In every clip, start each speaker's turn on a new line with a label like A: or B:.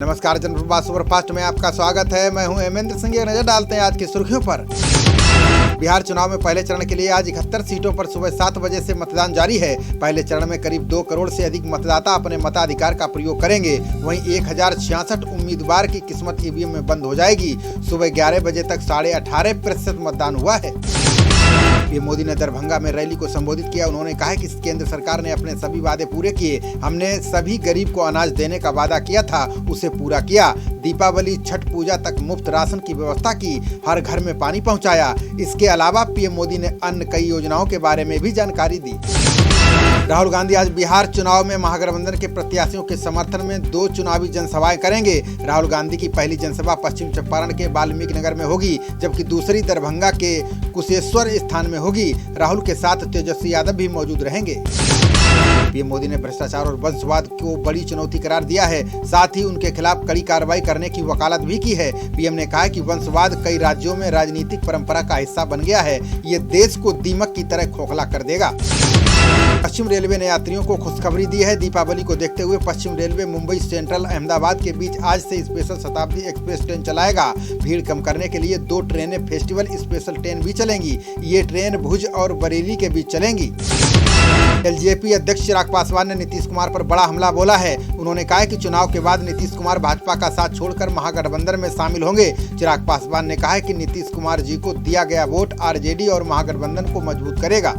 A: नमस्कार, जनप्रभा सुपरफास्ट में आपका स्वागत है। मैं हूं हेमेंद्र सिंह। एक नजर डालते हैं आज की सुर्खियों पर। बिहार चुनाव में पहले चरण के लिए आज 71 सीटों पर सुबह 7 बजे से मतदान जारी है। पहले चरण में करीब 2 करोड़ से अधिक मतदाता अपने मताधिकार का प्रयोग करेंगे। वहीं 1066 उम्मीदवार की किस्मत ईवीएम में बंद हो जाएगी। सुबह 11 बजे तक 18.5% मतदान हुआ है। पीएम मोदी ने दरभंगा में रैली को संबोधित किया। उन्होंने कहा कि केंद्र सरकार ने अपने सभी वादे पूरे किए। हमने सभी गरीब को अनाज देने का वादा किया था, उसे पूरा किया। दीपावली, छठ पूजा तक मुफ्त राशन की व्यवस्था की, हर घर में पानी पहुंचाया। इसके अलावा पीएम मोदी ने अन्य कई योजनाओं के बारे में भी जानकारी दी। राहुल गांधी आज बिहार चुनाव में महागठबंधन के प्रत्याशियों के समर्थन में 2 चुनावी जनसभाएं करेंगे। राहुल गांधी की पहली जनसभा पश्चिम चंपारण के वाल्मीकि नगर में होगी, जबकि दूसरी दरभंगा के कुशेश्वर स्थान में होगी। राहुल के साथ तेजस्वी यादव भी मौजूद रहेंगे। पीएम मोदी ने भ्रष्टाचार और वंशवाद को बड़ी चुनौती करार दिया है। साथ ही उनके खिलाफ कड़ी कार्रवाई करने की वकालत भी की है। पीएम ने कहा कि वंशवाद कई राज्यों में राजनीतिक परंपरा का हिस्सा बन गया है। ये देश को दीमक की तरह खोखला कर देगा। पश्चिम रेलवे ने यात्रियों को खुशखबरी दी है। दीपावली को देखते हुए पश्चिम रेलवे मुंबई सेंट्रल अहमदाबाद के बीच आज से स्पेशल शताब्दी एक्सप्रेस ट्रेन चलाएगा। भीड़ कम करने के लिए 2 ट्रेनें फेस्टिवल स्पेशल ट्रेन भी चलेंगी। ये ट्रेन भुज और बरेली के बीच चलेंगी। एलजेपी अध्यक्ष चिराग पासवान ने नीतीश कुमार पर बड़ा हमला बोला है। उन्होंने कहा कि चुनाव के बाद नीतीश कुमार भाजपा का साथ छोड़कर महागठबंधन में शामिल होंगे। चिराग पासवान ने कहा कि नीतीश कुमार जी को दिया गया वोट आरजेडी और महागठबंधन को मजबूत करेगा।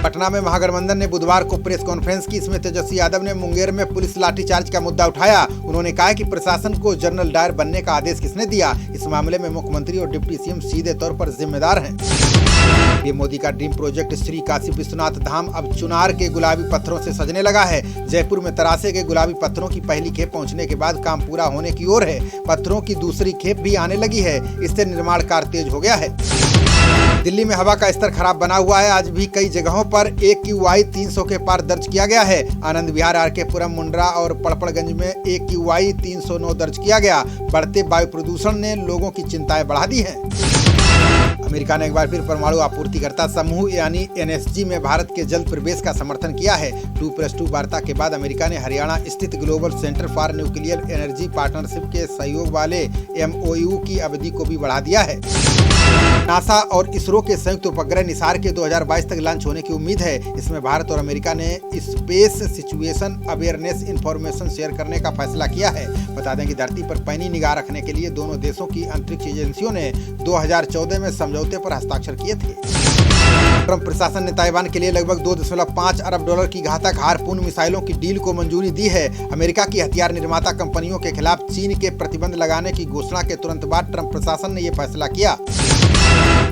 A: पटना में महागठबंधन ने बुधवार को प्रेस कॉन्फ्रेंस की। इसमें तेजस्वी यादव ने मुंगेर में पुलिस लाठीचार्ज का मुद्दा उठाया। उन्होंने कहा कि प्रशासन को जनरल डायर बनने का आदेश किसने दिया। इस मामले में मुख्यमंत्री और डिप्टी सीएम सीधे तौर पर जिम्मेदार हैं। पीएम मोदी का ड्रीम प्रोजेक्ट श्री काशी विश्वनाथ धाम अब चुनार के गुलाबी पत्थरों से सजने लगा है। जयपुर में तरासे के गुलाबी पत्थरों की पहली खेप पहुंचने के बाद काम पूरा होने की ओर है। पत्थरों की दूसरी खेप भी आने लगी है। इससे निर्माण कार्य तेज हो गया है। दिल्ली में हवा का स्तर खराब बना हुआ है। आज भी कई जगहों पर AQI 300 के पार दर्ज किया गया है। आनंद विहार, आरके पुरम, मुंड्रा और पड़पड़गंज में AQI 309 दर्ज किया गया। बढ़ते वायु प्रदूषण ने लोगों की चिंताएं बढ़ा दी हैं। अमेरिका ने एक बार फिर परमाणु आपूर्तिकर्ता समूह यानी NSG में भारत के जल्द प्रवेश का समर्थन किया है। 2+2 वार्ता के बाद अमेरिका ने हरियाणा स्थित global centre for nuclear energy partnership के सहयोग वाले MOU की अवधि को भी बढ़ा दिया है। नासा और इसरो के संयुक्त उपग्रह निसार के 2022 तक लॉन्च होने की उम्मीद है। इसमें भारत और अमेरिका ने space situation awareness information share करने का फैसला किया है। बता दें कि धरती पर पैनी निगाह रखने के लिए दोनों देशों की अंतरिक्ष एजेंसियों ने 2014 में समझौते पर हस्ताक्षर किए थे। ट्रंप प्रशासन ने ताइवान के लिए लगभग $2.5 अरब की घातक हार्पून मिसाइलों की डील को मंजूरी दी है। अमेरिका की हथियार निर्माता कंपनियों के खिलाफ चीन के प्रतिबंध लगाने की घोषणा के तुरंत बाद ट्रंप प्रशासन ने यह फैसला किया।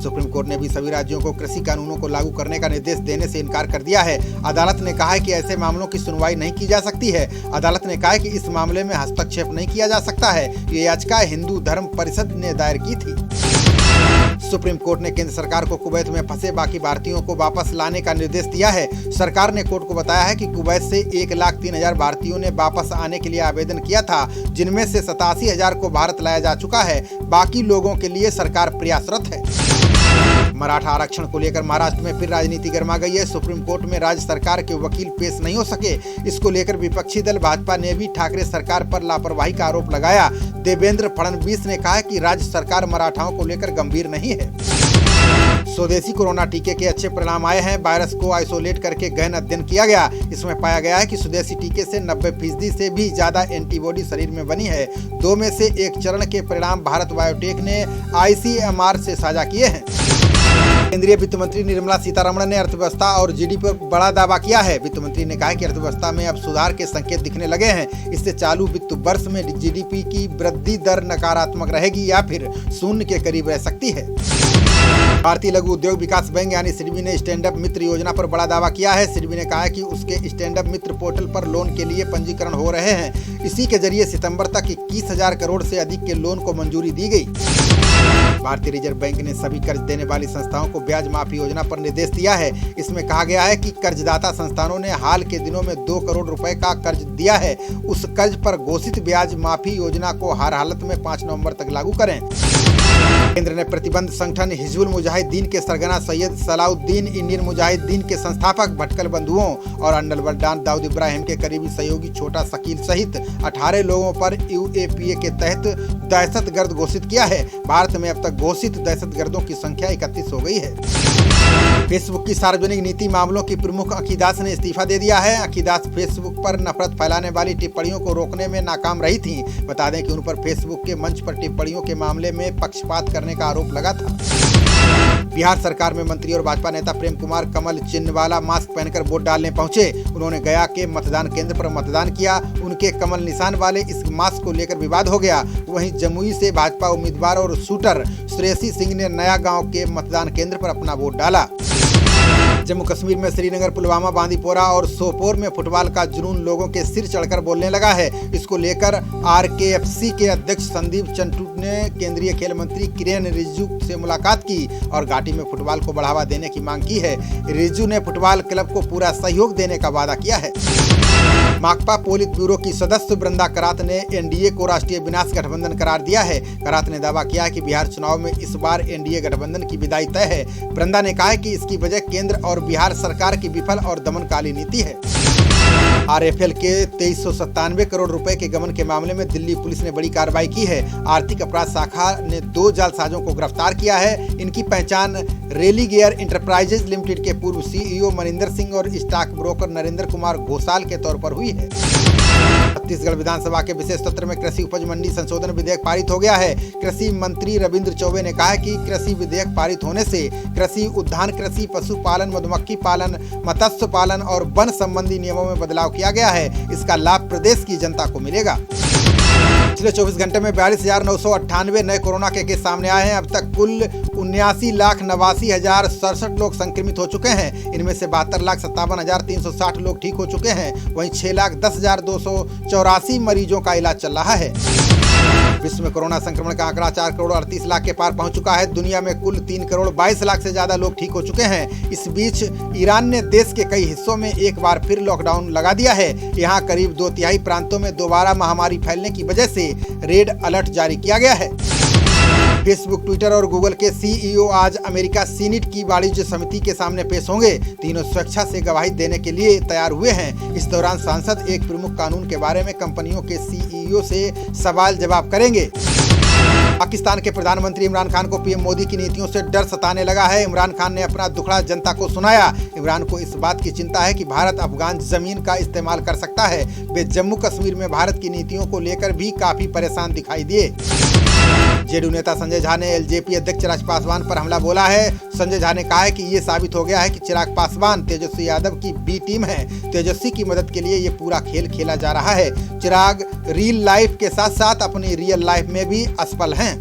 A: सुप्रीम कोर्ट ने भी सभी राज्यों को कृषि कानूनों को लागू करने का निर्देश देने से इनकार कर दिया है। अदालत ने कहा है कि ऐसे मामलों की सुनवाई नहीं की जा सकती है। अदालत ने कहा है कि इस मामले में हस्तक्षेप नहीं किया जा सकता है। ये याचिका हिंदू धर्म परिषद ने दायर की थी। सुप्रीम कोर्ट ने केंद्र सरकार को कुवैत में फंसे बाकी भारतीयों को वापस लाने का निर्देश दिया है। सरकार ने कोर्ट को बताया है कि कुवैत से 1,03,000 भारतीयों ने वापस आने के लिए आवेदन किया था, जिनमें से 87,000 को भारत लाया जा चुका है। बाकी लोगों के लिए सरकार प्रयासरत है। मराठा आरक्षण को लेकर महाराष्ट्र में फिर राजनीति गर्मा गई है। सुप्रीम कोर्ट में राज्य सरकार के वकील पेश नहीं हो सके। इसको लेकर विपक्षी दल भाजपा ने भी ठाकरे सरकार पर लापरवाही का आरोप लगाया। देवेंद्र फडणवीस ने कहा कि राज्य सरकार मराठाओं को लेकर गंभीर नहीं है। स्वदेशी कोरोना टीके के अच्छे परिणाम आए हैं। वायरस को आइसोलेट करके गहन अध्ययन किया गया। इसमें पाया गया है कि स्वदेशी टीके से 90% से भी ज्यादा एंटीबॉडी शरीर में बनी है। 2 में से 1 चरण के परिणाम भारत बायोटेक ने ICMR से साझा किए हैं। केंद्रीय वित्त मंत्री निर्मला सीतारमण ने अर्थव्यवस्था और GDP पर बड़ा दावा किया है। वित्त मंत्री ने कहा कि अर्थव्यवस्था में अब सुधार के संकेत दिखने लगे हैं। इससे चालू वित्त वर्ष में GDP की वृद्धि दर नकारात्मक रहेगी या फिर शून्य के करीब रह सकती है। भारतीय लघु उद्योग विकास बैंक यानी सिडबी ने स्टैंड अप मित्र योजना पर बड़ा दावा किया है। सिडबी ने कहा है कि उसके स्टैंड अप मित्र पोर्टल पर लोन के लिए पंजीकरण हो रहे हैं। इसी के जरिए सितंबर तक 21,000 करोड़ से अधिक के लोन को मंजूरी दी गई। भारतीय रिजर्व बैंक ने सभी कर्ज देने वाली संस्थाओं को ब्याज माफी योजना पर निर्देश दिया है। इसमें कहा गया है कि कर्जदाता संस्थानों ने हाल के दिनों में 2 करोड़ रुपए का कर्ज दिया है। उस कर्ज पर घोषित ब्याज माफी योजना को हर हालत में 5 नवंबर तक लागू करें। केंद्र ने प्रतिबंध संगठन हिजबुल मुजाहिदीन के सरगना सैयद सलाउद्दीन, इंडियन मुजाहिदीन के संस्थापक भटकल बंधुओं और अंडलबरदान दाऊद इब्राहिम के करीबी सहयोगी छोटा शकील सहित 18 लोगों पर UAPA के तहत दहशतगर्द घोषित किया है। भारत में अब तक घोषित दहशतगर्दों की संख्या 31 हो गई है। फेसबुक की सार्वजनिक नीति मामलों की प्रमुख अकीदास ने इस्तीफा दे दिया है। अकीदास फेसबुक पर नफरत फैलाने वाली टिप्पणियों को रोकने में नाकाम रही थी। बता दें कि उन पर फेसबुक के मंच पर टिप्पणियों के मामले में पक्षपात करने का आरोप लगा था। बिहार सरकार में मंत्री और भाजपा नेता प्रेम कुमार कमल चिन्ह वाला मास्क पहनकर वोट डालने पहुंचे। उन्होंने गया के मतदान केंद्र पर मतदान किया। उनके कमल निशान वाले इस मास्क को लेकर विवाद हो गया। वहीं जमुई से भाजपा उम्मीदवार और शूटर श्रेयसी सिंह ने नया गांव के मतदान केंद्र पर अपना वोट डाला। जम्मू कश्मीर में श्रीनगर, पुलवामा, बांदीपोरा और सोपोर में फुटबॉल का जुनून लोगों के सिर चढ़कर बोलने लगा है। इसको लेकर RKFC के अध्यक्ष संदीप चंटू ने केंद्रीय खेल मंत्री किरेन रिजिजू से मुलाकात की और घाटी में फुटबॉल को बढ़ावा देने की मांग की है। रिजिजू ने फुटबॉल क्लब को पूरा सहयोग देने का वादा किया है। माकपा पोलित ब्यूरो की सदस्य वृंदा करात ने NDA को राष्ट्रीय विनाश गठबंधन करार दिया है। करात ने दावा किया है कि बिहार चुनाव में इस बार NDA गठबंधन की विदाई तय है। वृंदा ने कहा है कि इसकी वजह केंद्र और बिहार सरकार की विफल और दमनकाली नीति है। RFL के 2397 करोड़ रुपए के गबन के मामले में दिल्ली पुलिस ने बड़ी कार्रवाई की है। आर्थिक अपराध शाखा ने 2 जालसाजों को गिरफ्तार किया है। इनकी पहचान रेलीगेयर इंटरप्राइजेज लिमिटेड के पूर्व CEO मनिंदर सिंह और स्टॉक ब्रोकर नरेंद्र कुमार घोषाल के तौर पर हुई है। छत्तीसगढ़ विधानसभा के विशेष सत्र में कृषि उपज मंडी संशोधन विधेयक पारित हो गया है। कृषि मंत्री रविंद्र चौबे ने कहा है कि कृषि विधेयक पारित होने से कृषि, उद्यान कृषि, पशुपालन, मधुमक्खी पालन, मत्स्य पालन और वन संबंधी नियमों में बदलाव किया गया है। इसका लाभ प्रदेश की जनता को मिलेगा। पिछले 24 घंटे में 42,998 नए कोरोना के केस सामने आए हैं। अब तक कुल 79,89,067 लोग संक्रमित हो चुके हैं। इनमें से 72,57,360 लोग ठीक हो चुके हैं। वहीं 6,10,284 मरीजों का इलाज चल रहा है। विश्व में कोरोना संक्रमण का आंकड़ा 4 करोड़ 38 लाख के पार पहुंच चुका है। दुनिया में कुल 3 करोड़ 22 लाख से ज्यादा लोग ठीक हो चुके हैं। इस बीच ईरान ने देश के कई हिस्सों में एक बार फिर लॉकडाउन लगा दिया है। यहां करीब 2/3 प्रांतों में दोबारा महामारी फैलने की वजह से रेड अलर्ट जारी किया गया है। फेसबुक, ट्विटर और गूगल के CEO आज अमेरिका सीनेट की वाणिज्य समिति के सामने पेश होंगे। तीनों स्वेच्छा से गवाही देने के लिए तैयार हुए हैं। इस दौरान सांसद एक प्रमुख कानून के बारे में कंपनियों के CEO से सवाल जवाब करेंगे। पाकिस्तान के प्रधानमंत्री इमरान खान को PM मोदी की नीतियों से डर सताने लगा है। इमरान खान ने अपना दुखड़ा जनता को सुनाया। इमरान को इस बात की चिंता है कि भारत अफगान जमीन का इस्तेमाल कर सकता है। वे जम्मू कश्मीर में भारत की नीतियों को लेकर भी काफी परेशान दिखाई दिए। जेडीयू नेता संजय झा ने LJP अध्यक्ष चिराग पासवान पर हमला बोला है। संजय झा ने कहा है कि ये साबित हो गया है कि चिराग पासवान तेजस्वी यादव की B टीम है। तेजस्वी की मदद के लिए ये पूरा खेल खेला जा रहा है। चिराग रियल लाइफ के साथ साथ अपनी रियल लाइफ में भी असफल हैं।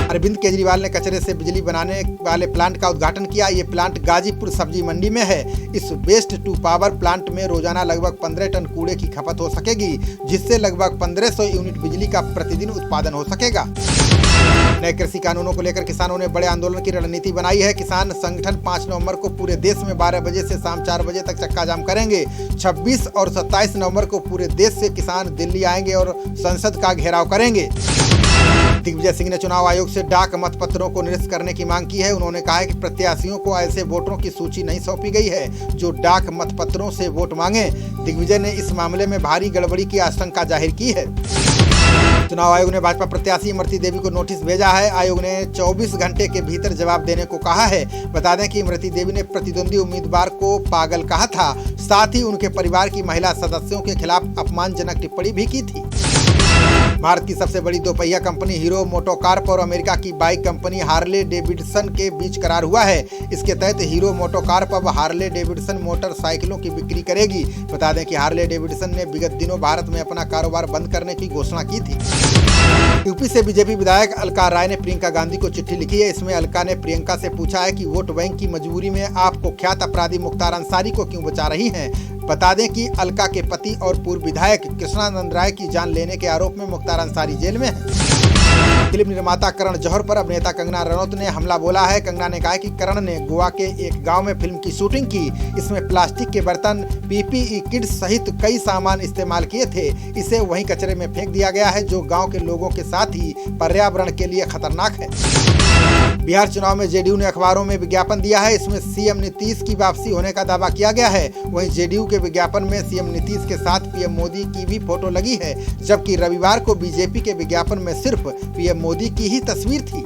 A: अरविंद केजरीवाल ने कचरे से बिजली बनाने वाले प्लांट का उद्घाटन किया। ये प्लांट गाजीपुर सब्जी मंडी में है। इस वेस्ट टू पावर प्लांट में रोजाना लगभग 15 टन कूड़े की खपत हो सकेगी, जिससे लगभग 1500 यूनिट बिजली का प्रतिदिन उत्पादन हो सकेगा। नए कृषि कानूनों को लेकर किसानों ने बड़े आंदोलन की रणनीति बनाई है। किसान संगठन 5 नवंबर को पूरे देश में 12 बजे से शाम 4 बजे तक चक्का जाम करेंगे। 26 और 27 नवंबर को पूरे देश से किसान दिल्ली आएंगे और संसद का घेराव करेंगे। दिग्विजय सिंह ने चुनाव आयोग से डाक मतपत्रों को निरस्त करने की मांग की है। उन्होंने कहा है कि प्रत्याशियों को ऐसे वोटरों की सूची नहीं सौंपी गई है जो डाक मतपत्रों से वोट मांगे। दिग्विजय ने इस मामले में भारी गड़बड़ी की आशंका जाहिर की है। चुनाव आयोग ने भाजपा प्रत्याशी इमरती देवी को नोटिस भेजा है। आयोग ने 24 घंटे के भीतर जवाब देने को कहा है। बता दें कि इमरती देवी ने प्रतिद्वंदी उम्मीदवार को पागल कहा था। साथ ही उनके परिवार की महिला सदस्यों के खिलाफ अपमानजनक टिप्पणी भी की थी। भारत की सबसे बड़ी दोपहिया कंपनी हीरो मोटोकॉर्प और अमेरिका की बाइक कंपनी हार्ले डेविडसन के बीच करार हुआ है। इसके तहत हीरो मोटोकॉर्प अब हार्ले डेविडसन मोटरसाइकिलों की बिक्री करेगी। बता दें कि हार्ले डेविडसन ने विगत दिनों भारत में अपना कारोबार बंद करने की घोषणा की थी। यूपी से बीजेपी विधायक अलका राय ने प्रियंका गांधी को चिट्ठी लिखी है। इसमें अलका ने प्रियंका से पूछा है कि वोट बैंक की मजबूरी में आप कुख्यात अपराधी मुख्तार अंसारी को क्यों बचा रही हैं। बता दें कि अलका के पति और पूर्व विधायक कृष्णानंद राय की जान लेने के आरोप में मुख्तार अंसारी जेल में है। फिल्म निर्माता करण जौहर पर अभिनेता कंगना रनौत ने हमला बोला है। कंगना ने कहा कि करण ने गोवा के एक गांव में फिल्म की शूटिंग की। इसमें प्लास्टिक के बर्तन, पीपीई किट सहित कई सामान इस्तेमाल किए थे। इसे वहीं कचरे में फेंक दिया गया है, जो गांव के लोगों के साथ ही पर्यावरण के लिए खतरनाक है। बिहार चुनाव में जेडीयू ने अखबारों में विज्ञापन दिया है। इसमें सीएम नीतीश की वापसी होने का दावा किया गया है। वहीं जेडीयू के विज्ञापन में सीएम नीतीश के साथ पीएम मोदी की भी फोटो लगी है, जबकि रविवार को बीजेपी के विज्ञापन में सिर्फ पीएम मोदी की ही तस्वीर थी।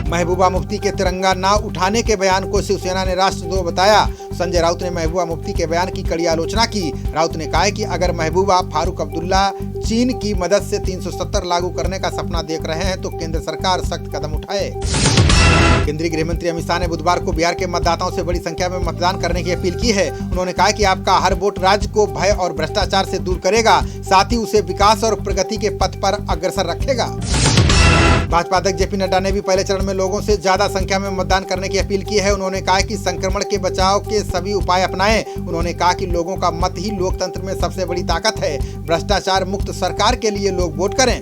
A: महबूबा मुफ्ती के तिरंगा ना उठाने के बयान को शिवसेना ने राष्ट्रद्रोह बताया। संजय राउत ने महबूबा मुफ्ती के बयान की कड़ी आलोचना की। राउत ने कहा कि अगर महबूबा फारूक अब्दुल्ला चीन की मदद से 370 लागू करने का सपना देख रहे हैं तो केंद्र सरकार सख्त कदम उठाए। केंद्रीय गृह मंत्री अमित शाह ने बुधवार को बिहार के मतदाताओं से बड़ी संख्या में मतदान करने की अपील की है। उन्होंने कहा कि आपका हर वोट राज्य को भय और भ्रष्टाचार से दूर करेगा, साथ ही उसे विकास और प्रगति के पथ पर अग्रसर रखेगा। भाजपा अध्यक्ष जेपी नड्डा ने भी पहले चरण में लोगों से ज्यादा संख्या में मतदान करने की अपील की है। उन्होंने कहा कि संक्रमण के बचाव के सभी उपाय अपनाएं। उन्होंने कहा कि लोगों का मत ही लोकतंत्र में सबसे बड़ी ताकत है। भ्रष्टाचार मुक्त सरकार के लिए लोग वोट करें।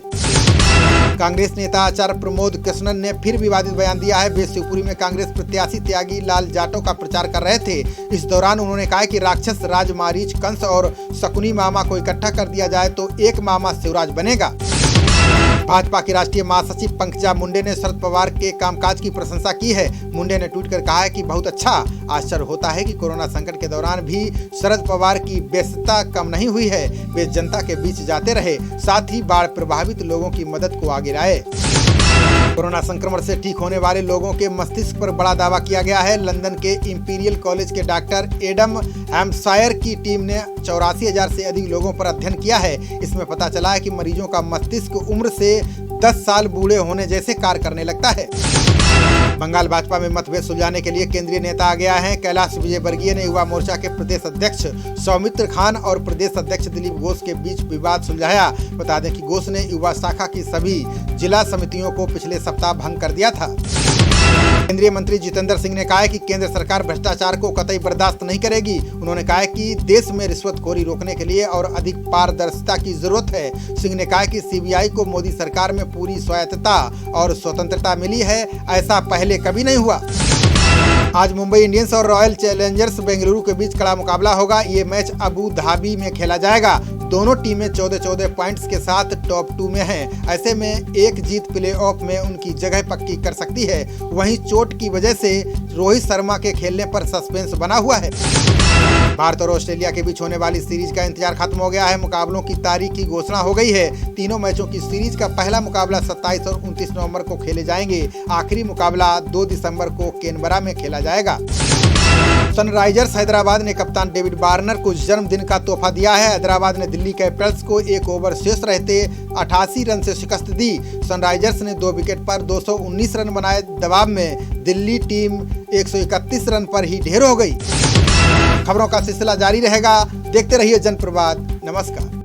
A: कांग्रेस नेता आचार्य प्रमोद कृष्णन ने फिर विवादित बयान दिया है। वे शिवपुरी में कांग्रेस प्रत्याशी त्यागी लाल जाटव का प्रचार कर रहे थे। इस दौरान उन्होंने कहा कि राक्षस राज मारीच, कंस और शकुनी मामा को इकट्ठा कर दिया जाए तो एक मामा शिवराज बनेगा। भाजपा की राष्ट्रीय महासचिव पंकजा मुंडे ने शरद पवार के कामकाज की प्रशंसा की है। मुंडे ने ट्वीट कर कहा है कि बहुत अच्छा, आश्चर्य होता है कि कोरोना संकट के दौरान भी शरद पवार की व्यस्तता कम नहीं हुई है। वे जनता के बीच जाते रहे, साथ ही बाढ़ प्रभावित लोगों की मदद को आगे लाए। कोरोना संक्रमण से ठीक होने वाले लोगों के मस्तिष्क पर बड़ा दावा किया गया है। लंदन के इंपीरियल कॉलेज के डॉक्टर एडम हैम्पशायर की टीम ने 84,000 से अधिक लोगों पर अध्ययन किया है। इसमें पता चला है कि मरीजों का मस्तिष्क उम्र से 10 साल बूढ़े होने जैसे कार्य करने लगता है। बंगाल भाजपा में मतभेद सुलझाने के लिए केंद्रीय नेता आ गया है। कैलाश विजयवर्गीय ने युवा मोर्चा के प्रदेश अध्यक्ष सौमित्र खान और प्रदेश अध्यक्ष दिलीप घोष के बीच विवाद सुलझाया। बता दें कि घोष ने युवा शाखा की सभी जिला समितियों को पिछले सप्ताह भंग कर दिया था। केंद्रीय मंत्री जितेंद्र सिंह ने कहा है कि केंद्र सरकार भ्रष्टाचार को कतई बर्दाश्त नहीं करेगी। उन्होंने कहा है कि देश में रिश्वतखोरी रोकने के लिए और अधिक पारदर्शिता की जरूरत है। सिंह ने कहा कि सीबीआई को मोदी सरकार में पूरी स्वायत्तता और स्वतंत्रता मिली है, ऐसा पहले कभी नहीं हुआ। आज मुंबई इंडियंस और रॉयल चैलेंजर्स बेंगलुरु के बीच कड़ा मुकाबला होगा। ये मैच अबू धाबी में खेला जाएगा। दोनों टीमें 14-14 पॉइंट्स के साथ टॉप 2 में हैं। ऐसे में एक जीत प्लेऑफ में उनकी जगह पक्की कर सकती है। वहीं चोट की वजह से रोहित शर्मा के खेलने पर सस्पेंस बना हुआ है। भारत और ऑस्ट्रेलिया के बीच होने वाली सीरीज का इंतजार खत्म हो गया है। मुकाबलों की तारीख की घोषणा हो गई है। तीनों मैचों की सीरीज का पहला मुकाबला 27 और 29 नवंबर को खेले जाएंगे। आखिरी मुकाबला 2 दिसंबर को कैनबरा में खेला जाएगा। सनराइजर्स हैदराबाद ने कप्तान डेविड वार्नर को जन्मदिन का तोहफा दिया है। हैदराबाद ने दिल्ली कैपिटल्स को 1 ओवर शेष रहते 88 रन से शिकस्त दी। सनराइजर्स ने 2 विकेट पर 219 रन बनाए। दबाव में दिल्ली टीम 131 रन पर ही ढेर हो गई। खबरों का सिलसिला जारी रहेगा। देखते रहिए जनप्रवाद। नमस्कार।